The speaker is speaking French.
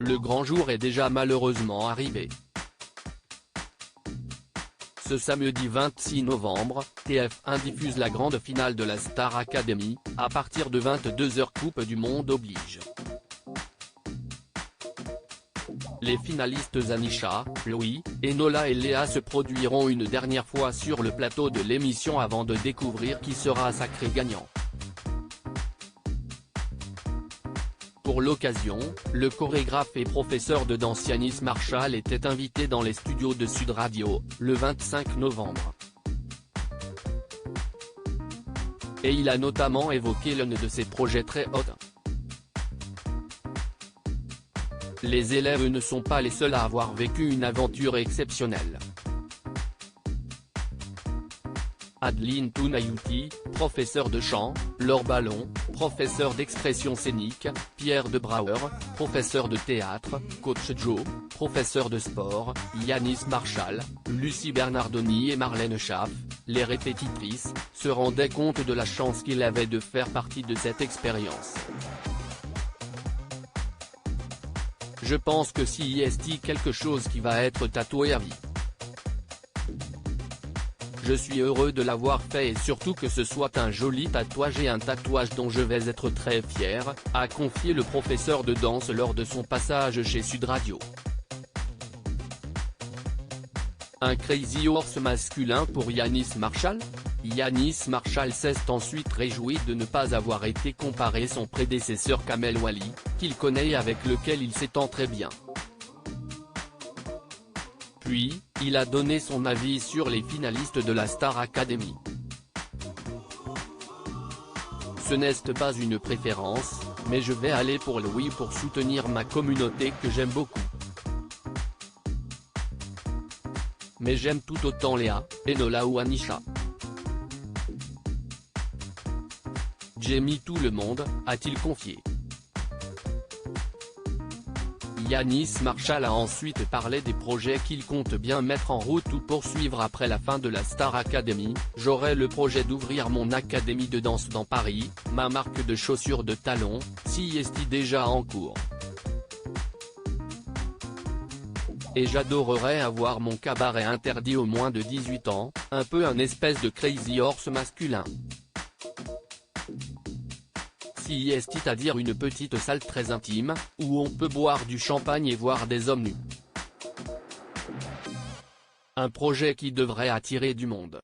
Le grand jour est déjà malheureusement arrivé. Ce samedi 26 novembre, TF1 diffuse la grande finale de la Star Academy, à partir de 22 h Coupe du Monde oblige. Les finalistes Anisha, Louis, Enola et Léa se produiront une dernière fois sur le plateau de l'émission avant de découvrir qui sera sacré gagnant. Pour l'occasion, le chorégraphe et professeur de danse Yanis Marshall était invité dans les studios de Sud Radio, le 25 novembre. Et il a notamment évoqué l'un de ses projets très hauts. Les élèves ne sont pas les seuls à avoir vécu une aventure exceptionnelle. Adeline Tounayouti, professeur de chant, Laure Ballon, professeur d'expression scénique, Pierre de Brouwer, professeur de théâtre, Coach Joe, professeur de sport, Yanis Marshall, Lucie Bernardoni et Marlène Schaff, les répétitrices, se rendaient compte de la chance qu'il avait de faire partie de cette expérience. Je pense que s'il est quelque chose qui va être tatoué à vie. Je suis heureux de l'avoir fait et surtout que ce soit un joli tatouage et un tatouage dont je vais être très fier, a confié le professeur de danse lors de son passage chez Sud Radio. Un Crazy Horse masculin pour Yanis Marshall? Yanis Marshall s'est ensuite réjoui de ne pas avoir été comparé son prédécesseur Kamel Wally, qu'il connaît et avec lequel il s'entend très bien. Puis, il a donné son avis sur les finalistes de la Star Academy. Ce n'est pas une préférence, mais je vais aller pour Louis pour soutenir ma communauté que j'aime beaucoup. Mais j'aime tout autant Léa, Enola ou Anisha. J'ai mis tout le monde, a-t-il confié. Yanis Marshall a ensuite parlé des projets qu'il compte bien mettre en route ou poursuivre après la fin de la Star Academy. J'aurai le projet d'ouvrir mon académie de danse dans Paris, ma marque de chaussures de talons, si est déjà en cours. Et j'adorerais avoir mon cabaret interdit aux moins de 18 ans, un peu un espèce de Crazy Horse masculin. C'est-à-dire une petite salle très intime, où on peut boire du champagne et voir des hommes nus. Un projet qui devrait attirer du monde.